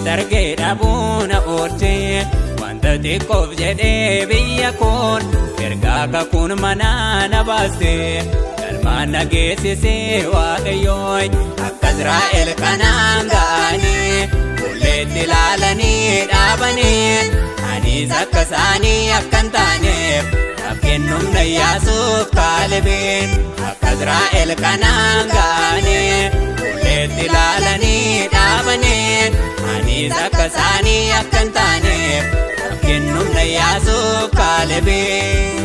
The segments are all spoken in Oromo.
dargee dhabuuna oolchee wanta xiqqoof jedhee biyya koon ergaa kakuun manaa na baastee galmaan na geessisee waaqayyooy akka Israa'el kanaan ga'anii fuulleetti ilaalanii dhaabanii anis akka isaanii akkan taaneef naaf kennumna Iyyaasuuf Kaalebiin akka Israa'el kanaan ga'anii fuulleetti ilaalanii dhaabanii anis akka isaanii akkan taaneef naaf kennumna Iyyaasuuf Kaalebiin.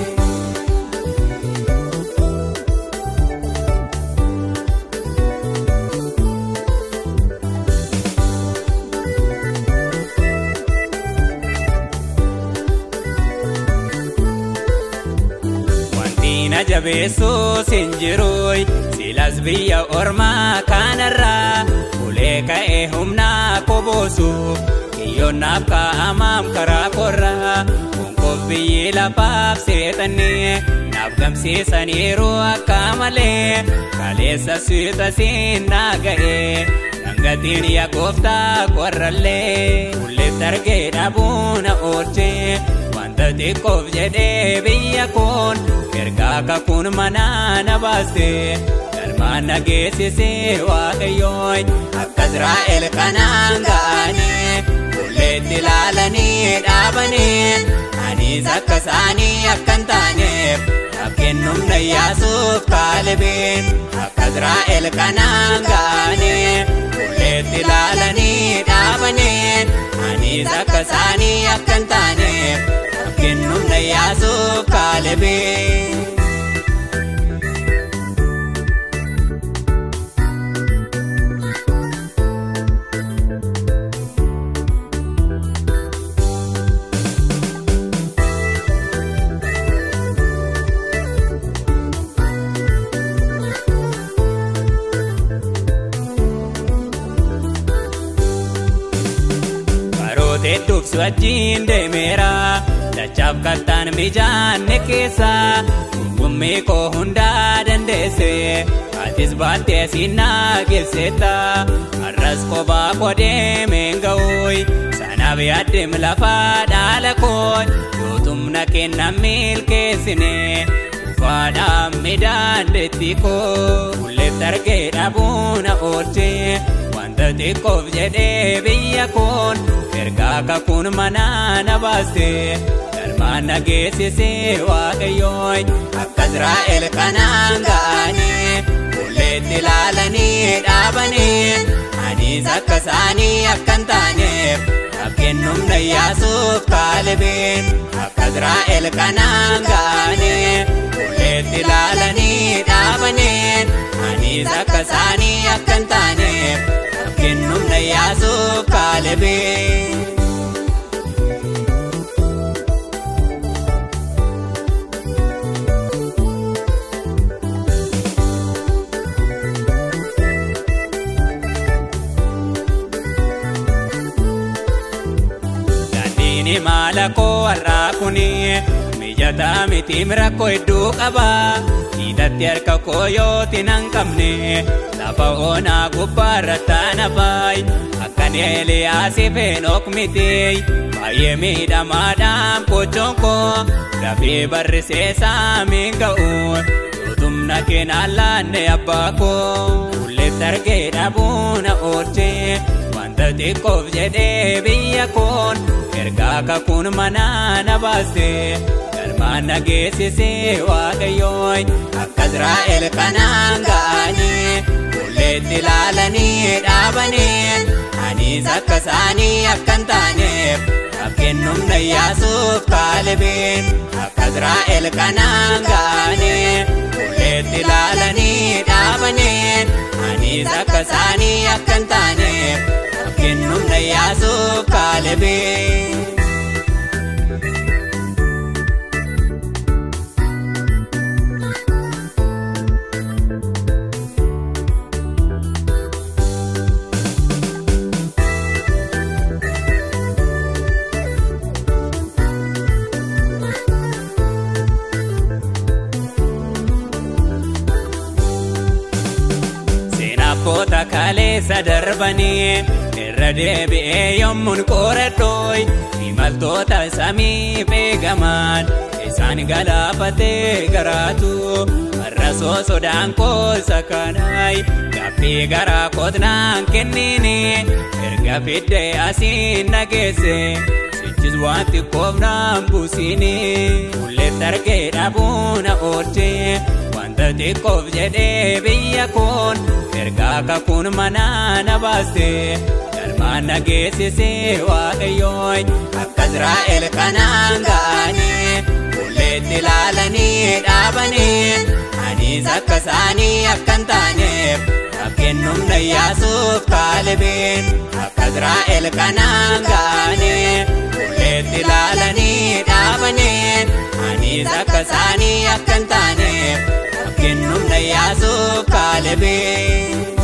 Jabeessuus hin jiruuy silas biyya ormaa kanarraa ulee ka'ee humnaa koboosuuf kiyyoonnaaf kaa'amaam karaa korraa kunkoof biyyi lafaaf seexannee naaf gamsiisaniiru akka malee kaleessa suutasiin naa ga'ee dangatiin yaa gooftaa qorrallee ulleetti argee dhabuuna oolchee wanta xiqqoof jedhee biyya koon ergaa kakuun manaa na baastee galmaan na geessisee waaqayyooy akka Israa'el kanaan ga'anii fuulleetti ilaalanii dhaabanii anis akka isaanii akkan taaneef naaf kennumna Iyyaasuuf Kaalebiin akka Israa'el kanaan ga'anii fuulleetti ilaalanii dhaabanii anis akka isaanii akkan taaneef naaf kennumna Iyyaasuuf Kaalebiin. Dubsi wajjin deemeera dachaaf kaltaan mijaanne keessa gummii koo hundaa dandeesse atis baattee siinaa geessetta har'as kophaa koo deemeen ga'uuy sanaaf yaaddeem lafaa dhaala koo yootumna kennan milkeessine ufaadhaan midaandeetti koo ulleetti argee dhabuuna oolchee wanta xiqqoof jedhee biyya koon ergaa kakuun manaa na baastee galmaan na geessisee waaqayyooy akka Israa'el kanaan ga'anii fuulleetti ilaalanii dhaabanii anis akka isaanii akkan taaneef naaf kennumna Iyyaasuuf Kaalebiin akka Israa'el kanaan ga'anii fuulleetti ilaalanii dhaabanii anis akka isaanii akkan taaneef naaf kennumna Iyyaasuuf Kaalebiin. Maala koo har'aa kuni mijataa miti rakkoo hedduu qaba hidhatti harka koo yooti nan qabne lafa onaa gubbaarra taana baay akkan Eeliyaasiif Henook miti baay'ee miidhamaadhaan qochoon koo dafee barrisee saamiin ga'u yootumna keenan laanne abbaa koo ulleetti argee dhabuuna oolchee wanta xiqqoof jedhee biyya koon ergaa kakuun manaa na baastee galmaan na geessisee waaqayyooy akka Israa'el kanaan ga'anii fuulleetti ilaalanii dhaabanii anis akka isaanii akkan taaneef naaf kennumna Iyyaasuuf Kaalebiin akka Israa'el kanaan ga'anii fuulleetti ilaalanii dhaabanii anis akka isaanii akkan taaneef naaf kennumna Iyyaasuuf Kaalebiin. Kaleessa darbanii irra deebi'ee yommuun qoradhooy imaltoota samii beekaman isaan galaafatee garaatu har'a sodaan koosa kanaay gaaffii garaa kootnaan kennini erga fiddee asiin nageesse sichis wanti koofnaan buusini ulleetti argee dhabuuna oolchee wanta xiqqoof jedhee biyya koon ergaa kakuun manaa na baaste galmaan nageessisee waaqayyooy akka Israa'el kanaan ga'anii ulleetti ilaalanii dhaabanii anis akka isaanii akkan taaneef kennumna Iyyaasuuf Kaalebeen akka Israa'el kanaan ga'anii ulleetti ilaalanii dhaabanii anis akka isaanii akkan taaneef kennumna Iyyaasuuf Kaalebeen.